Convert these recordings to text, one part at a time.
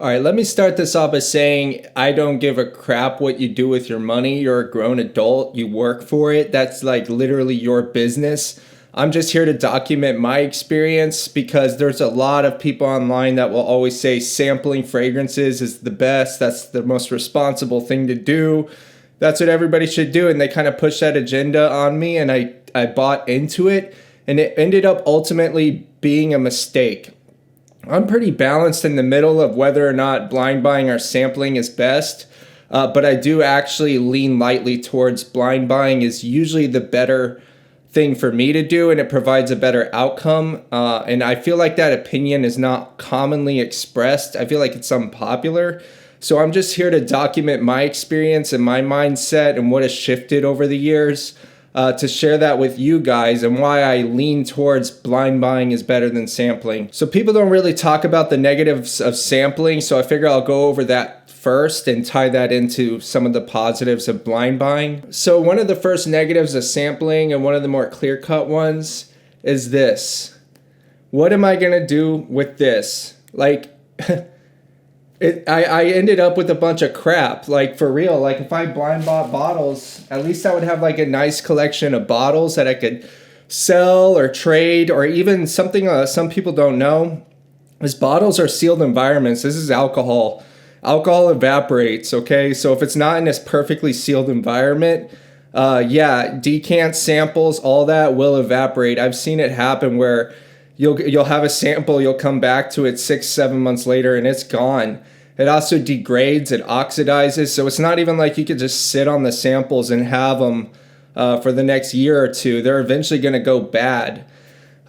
All right, let me start this off by saying I don't give a crap what you do with your money. You're a grown adult, you work for it. That's like literally your business. I'm just here to document my experience because there's a lot of people online that will always say sampling fragrances is the best. That's the most responsible thing to do. That's what everybody should do. And they kind of push that agenda on me, and I bought into it, and it ended up ultimately being a mistake. I'm pretty balanced in the middle of whether or not blind buying or sampling is best, but I do actually lean lightly towards blind buying is usually the better thing for me to do, and it provides a better outcome. And I feel like that opinion is not commonly expressed. I feel like it's unpopular. So I'm just here to document my experience and my mindset and what has shifted over the years, to share that with you guys and why I lean towards blind buying is better than sampling. So people don't really talk about the negatives of sampling, so I figure I'll go over that first and tie that into some of the positives of blind buying. So one of the first negatives of sampling, and one of the more clear-cut ones, is this. What am I gonna do with this? Like, I ended up with a bunch of crap, like for real. Like if I blind bought bottles, at least I would have like a nice collection of bottles that I could sell or trade, or even something some people don't know is bottles are sealed environments. This is alcohol. Alcohol evaporates, okay? So if it's not in this perfectly sealed environment, decant samples, all that will evaporate. I've seen it happen where you'll have a sample, you'll come back to it 6-7 months later and it's gone. It also degrades, it oxidizes, so it's not even like you could just sit on the samples and have them for the next year or two. They're eventually going to go bad.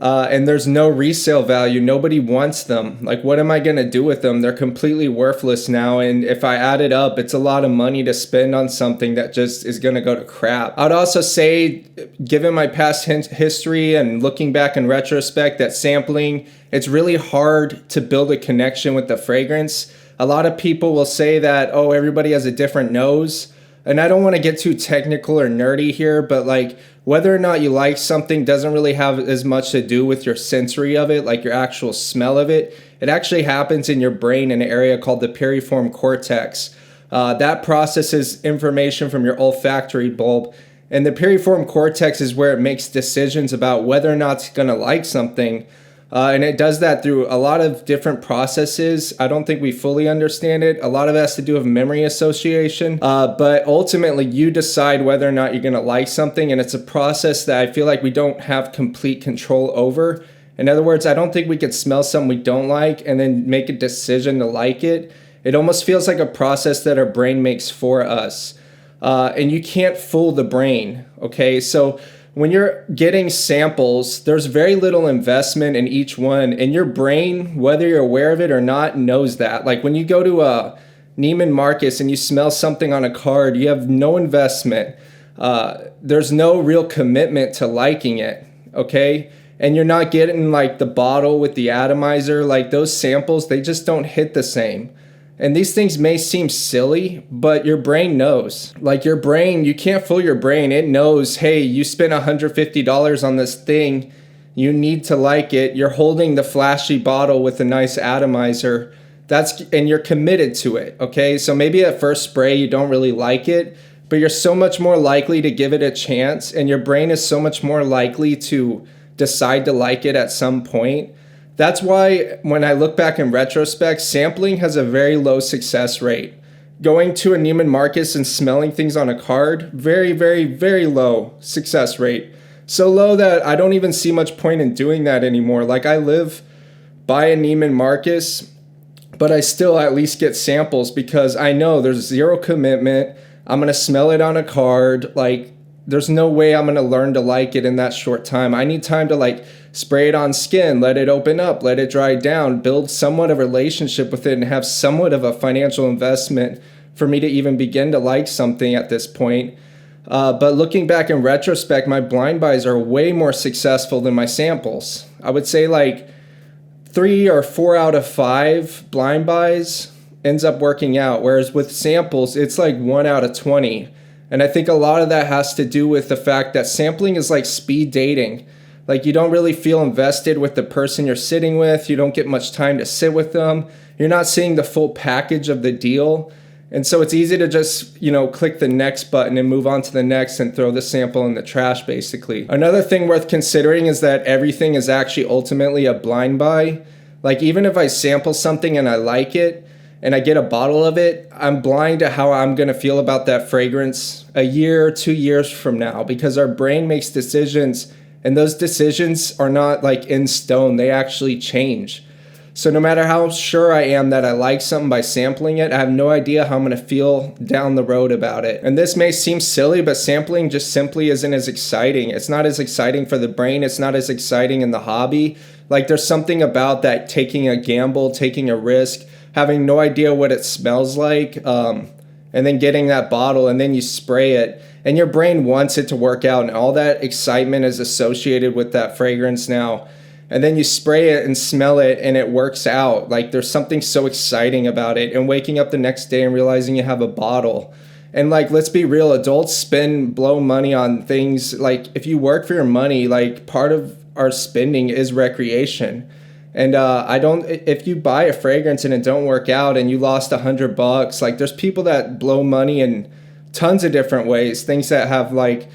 And there's no resale value. Nobody wants them. Like, what am I going to do with them? They're completely worthless now. And if I add it up, it's a lot of money to spend on something that just is going to go to crap. I'd also say, given my past history and looking back in retrospect, that sampling, it's really hard to build a connection with the fragrance. A lot of people will say that, oh, everybody has a different nose. And I don't want to get too technical or nerdy here, but like whether or not you like something doesn't really have as much to do with your sensory of it, like your actual smell of it. It actually happens in your brain in an area called the piriform cortex. That processes information from your olfactory bulb. And the piriform cortex is where it makes decisions about whether or not it's going to like something. And it does that through a lot of different processes. I don't think we fully understand it. A lot of it has to do with memory association. But ultimately, you decide whether or not you're going to like something. And it's a process that I feel like we don't have complete control over. In other words, I don't think we could smell something we don't like and then make a decision to like it. It almost feels like a process that our brain makes for us. And you can't fool the brain, okay? So when you're getting samples, there's very little investment in each one, and your brain, whether you're aware of it or not, knows that. Like when you go to a Neiman Marcus and you smell something on a card, you have no investment. There's no real commitment to liking it, okay? And you're not getting like the bottle with the atomizer. Like those samples, they just don't hit the same. And these things may seem silly, but your brain knows. Like your brain, you can't fool your brain. It knows, hey, you spent $150 on this thing. You need to like it. You're holding the flashy bottle with a nice atomizer. And you're committed to it, okay? So maybe at first spray, you don't really like it, but you're so much more likely to give it a chance, and your brain is so much more likely to decide to like it at some point. That's why when I look back in retrospect, sampling has a very low success rate. Going to a Neiman Marcus and smelling things on a card, very, very, very low success rate. So low that I don't even see much point in doing that anymore. Like I live by a Neiman Marcus, but I still at least get samples because I know there's zero commitment. I'm going to smell it on a card. Like there's no way I'm going to learn to like it in that short time. I need time to like spray it on skin, let it open up, let it dry down, build somewhat of a relationship with it, and have somewhat of a financial investment for me to even begin to like something at this point. But looking back in retrospect, my blind buys are way more successful than my samples. I would say like 3 or 4 out of 5 blind buys ends up working out, whereas with samples, it's like 1 out of 20. And I think a lot of that has to do with the fact that sampling is like speed dating. Like you don't really feel invested with the person you're sitting with. You don't get much time to sit with them. You're not seeing the full package of the deal. And so it's easy to just, click the next button and move on to the next and throw the sample in the trash, basically. Another thing worth considering is that everything is actually ultimately a blind buy. Like even if I sample something and I like it and I get a bottle of it, I'm blind to how I'm going to feel about that fragrance a year, 2 years from now, because our brain makes decisions and those decisions are not like in stone. They actually change. So no matter how sure I am that I like something by sampling it, I have no idea how I'm going to feel down the road about it. And this may seem silly, but sampling just simply isn't as exciting. It's not as exciting for the brain. It's not as exciting in the hobby. Like there's something about that, taking a gamble, taking a risk, having no idea what it smells like, and then getting that bottle and then you spray it. And your brain wants it to work out and all that excitement is associated with that fragrance now. And then you spray it and smell it and it works out. Like there's something so exciting about it. And waking up the next day and realizing you have a bottle. And like, let's be real, adults blow money on things. Like if you work for your money, like part of our spending is recreation. And if you buy a fragrance and it don't work out and you lost $100, like there's people that blow money in tons of different ways, things that have like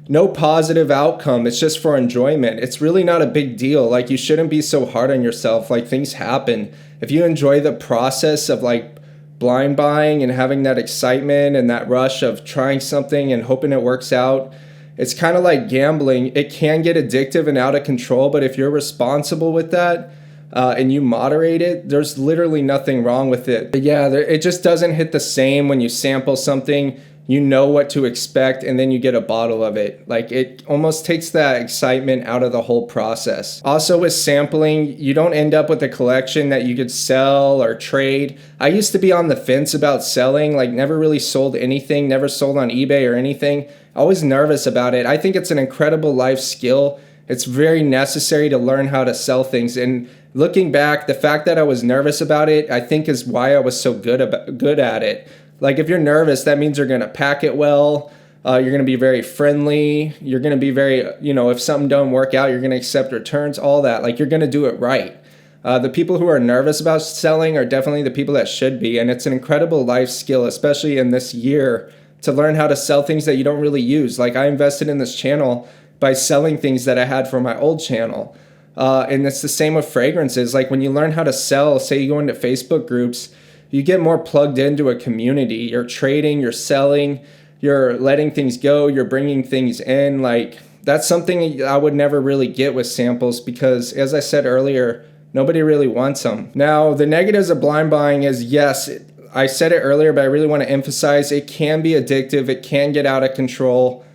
no positive outcome. It's just for enjoyment. It's really not a big deal. Like you shouldn't be so hard on yourself. Like things happen. If you enjoy the process of like blind buying and having that excitement and that rush of trying something and hoping it works out, it's kind of like gambling. It can get addictive and out of control, but if you're responsible with that and you moderate it, there's literally nothing wrong with it. But yeah, it just doesn't hit the same when you sample something. You know what to expect, and then you get a bottle of it. Like it almost takes that excitement out of the whole process. Also with sampling, you don't end up with a collection that you could sell or trade. I used to be on the fence about selling, like never really sold anything, never sold on eBay or anything. Always nervous about it. I think it's an incredible life skill. It's very necessary to learn how to sell things. And looking back, the fact that I was nervous about it, I think is why I was so good at it. Like if you're nervous, that means you're going to pack it well. You're going to be very friendly. You're going to be very, if something don't work out, you're going to accept returns, all that. Like you're going to do it right. The people who are nervous about selling are definitely the people that should be. And it's an incredible life skill, especially in this year, to learn how to sell things that you don't really use. Like I invested in this channel by selling things that I had from my old channel. And it's the same with fragrances. Like when you learn how to sell, say you go into Facebook groups, you get more plugged into a community. You're trading, you're selling, you're letting things go, you're bringing things in. Like that's something I would never really get with samples because, as I said earlier, nobody really wants them. Now, the negatives of blind buying is, yes, I said it earlier, but I really want to emphasize it can be addictive. It can get out of control.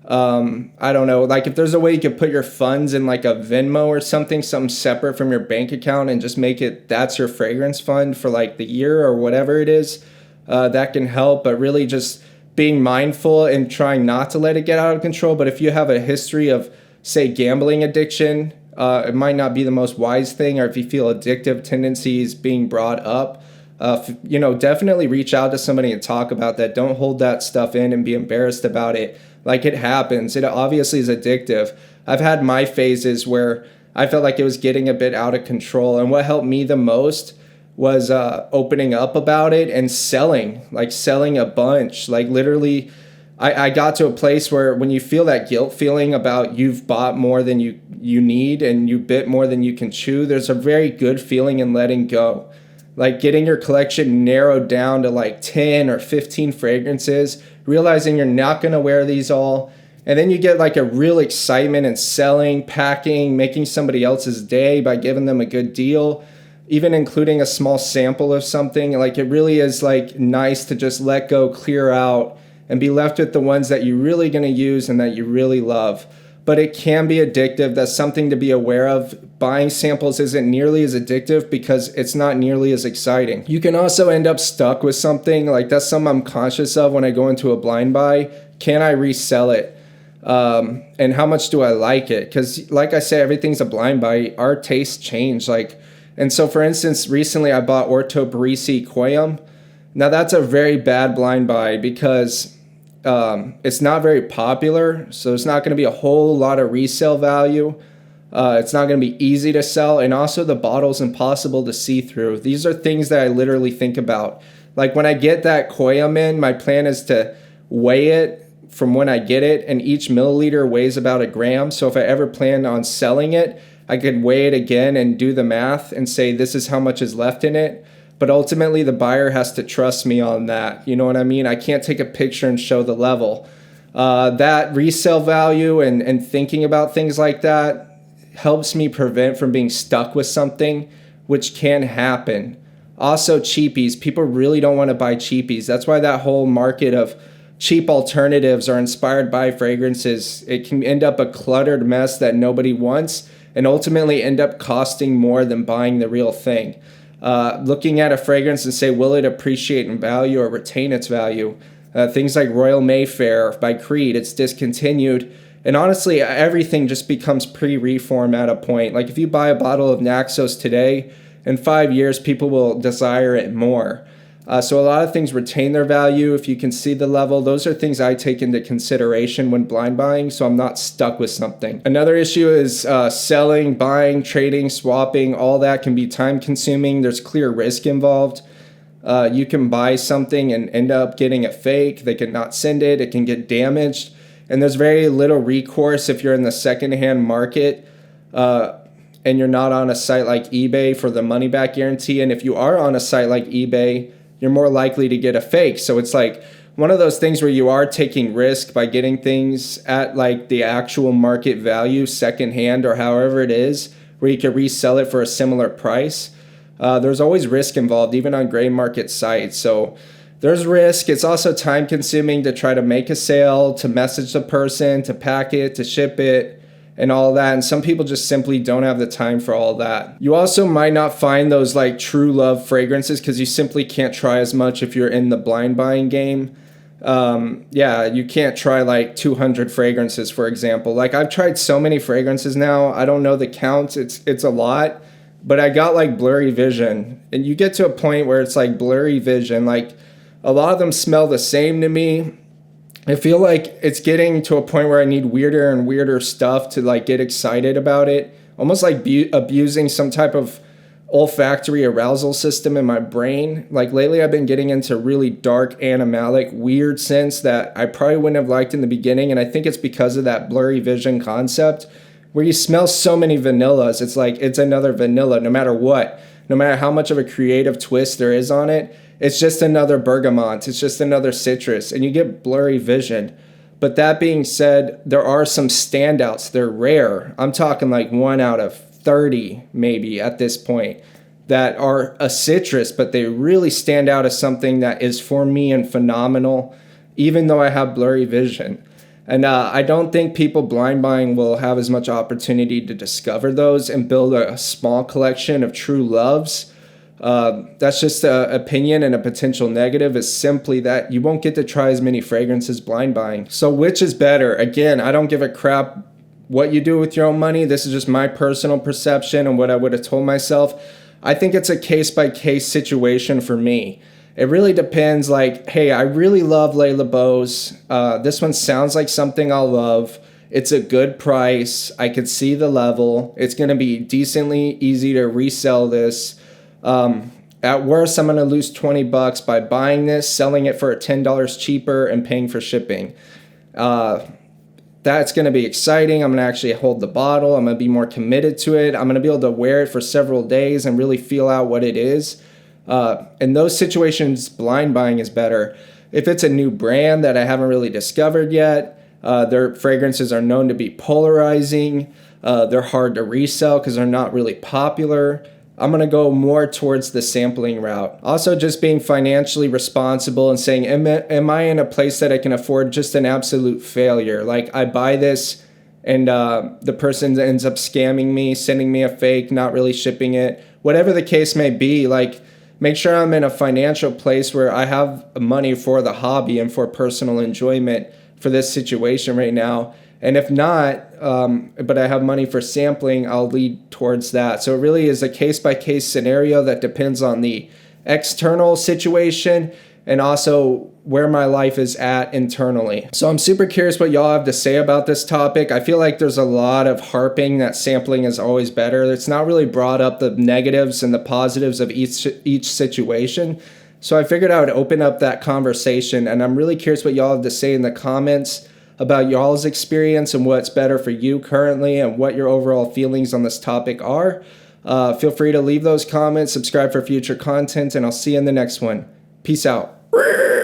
I don't know, like if there's a way you could put your funds in like a Venmo or something separate from your bank account and just make it, that's your fragrance fund for like the year or whatever it is, that can help. But really just being mindful and trying not to let it get out of control. But if you have a history of, say, gambling addiction, it might not be the most wise thing. Or if you feel addictive tendencies being brought up, definitely reach out to somebody and talk about that. Don't hold that stuff in and be embarrassed about it. Like it happens. It obviously is addictive. I've had my phases where I felt like it was getting a bit out of control. And what helped me the most was opening up about it and selling a bunch. Like literally, I got to a place where when you feel that guilt feeling about you've bought more than you need and you bit more than you can chew, there's a very good feeling in letting go. Like getting your collection narrowed down to like 10 or 15 fragrances, realizing you're not going to wear these all. And then you get like a real excitement in selling, packing, making somebody else's day by giving them a good deal, even including a small sample of something. Like it really is like nice to just let go, clear out, and be left with the ones that you're really going to use and that you really love. But it can be addictive. That's something to be aware of. Buying samples isn't nearly as addictive because it's not nearly as exciting. You can also end up stuck with something. Like that's something I'm conscious of when I go into a blind buy. Can I resell it? And how much do I like it? Because like I said, everything's a blind buy. Our tastes change. And so for instance, recently I bought Orto Parisi Koyam. Now that's a very bad blind buy because it's not very popular, so it's not going to be a whole lot of resale value. It's not going to be easy to sell. And also the bottle's impossible to see through. These are things that I literally think about. Like when I get that koyam in, my plan is to weigh it from when I get it. And each milliliter weighs about a gram. So if I ever plan on selling it, I could weigh it again and do the math and say, this is how much is left in it. But ultimately the buyer has to trust me on that. You know what I mean? I can't take a picture and show the level. That resale value and thinking about things like that helps me prevent from being stuck with something, which can happen. Also, cheapies. People really don't want to buy cheapies. That's why that whole market of cheap alternatives are inspired by fragrances. It can end up a cluttered mess that nobody wants and ultimately end up costing more than buying the real thing. Looking at a fragrance and say, will it appreciate in value or retain its value? Things like Royal Mayfair by Creed, it's discontinued. And honestly, everything just becomes pre-reform at a point. Like if you buy a bottle of Naxos today, in 5 years, people will desire it more. So a lot of things retain their value if you can see the level. Those are things I take into consideration when blind buying, so I'm not stuck with something. Another issue is selling, buying, trading, swapping. All that can be time consuming. There's clear risk involved. You can buy something and end up getting a fake. They can not send it. It can get damaged. And there's very little recourse if you're in the secondhand market and you're not on a site like eBay for the money back guarantee. And if you are on a site like eBay, you're more likely to get a fake. So it's like one of those things where you are taking risk by getting things at like the actual market value secondhand or however it is, where you can resell it for a similar price. There's always risk involved, even on gray market sites. So there's risk. It's also time consuming to try to make a sale, to message the person, to pack it, to ship it, and all that. And some people just simply don't have the time for all that. You also might not find those like true love fragrances because you simply can't try as much if you're in the blind buying game. You can't try like 200 fragrances, for example. Like I've tried so many fragrances now. I don't know the count. It's a lot, but I got like blurry vision. And you get to a point where it's like blurry vision. Like a lot of them smell the same to me. I feel like it's getting to a point where I need weirder and weirder stuff to like get excited about it. Almost like abusing some type of olfactory arousal system in my brain. Like lately I've been getting into really dark, animalic, weird scents that I probably wouldn't have liked in the beginning. And I think it's because of that blurry vision concept where you smell so many vanillas. It's like it's another vanilla no matter what. No matter how much of a creative twist there is on it. It's just another bergamot. It's just another citrus. And you get blurry vision. But that being said, there are some standouts. They're rare. I'm talking like 1 out of 30 maybe at this point that are a citrus, but they really stand out as something that is for me and phenomenal, even though I have blurry vision. And I don't think people blind buying will have as much opportunity to discover those and build a small collection of true loves. That's just an opinion, and a potential negative is simply that you won't get to try as many fragrances blind buying. So which is better? Again, I don't give a crap what you do with your own money. This is just my personal perception and what I would have told myself. I think it's a case-by-case situation for me. It really depends. Like, hey, I really love Le Leboeuf's. This one sounds like something I'll love. It's a good price. I could see the level. It's going to be decently easy to resell this. At worst, I'm going to lose $20 by buying this, selling it for $10 cheaper, and paying for shipping. That's going to be exciting. I'm going to actually hold the bottle. I'm going to be more committed to it. I'm going to be able to wear it for several days and really feel out what it is. In those situations, blind buying is better. If it's a new brand that I haven't really discovered yet, their fragrances are known to be polarizing. They're hard to resell because they're not really popular. I'm going to go more towards the sampling route. Also, just being financially responsible and saying, am I in a place that I can afford just an absolute failure? Like I buy this and the person ends up scamming me, sending me a fake, not really shipping it. Whatever the case may be, like make sure I'm in a financial place where I have money for the hobby and for personal enjoyment for this situation right now. And if not, but I have money for sampling, I'll lead towards that. So it really is a case-by-case scenario that depends on the external situation and also where my life is at internally. So I'm super curious what y'all have to say about this topic. I feel like there's a lot of harping that sampling is always better. It's not really brought up the negatives and the positives of each situation. So I figured I would open up that conversation, and I'm really curious what y'all have to say in the comments about y'all's experience and what's better for you currently and what your overall feelings on this topic are. Feel free to leave those comments, subscribe for future content, and I'll see you in the next one. Peace out.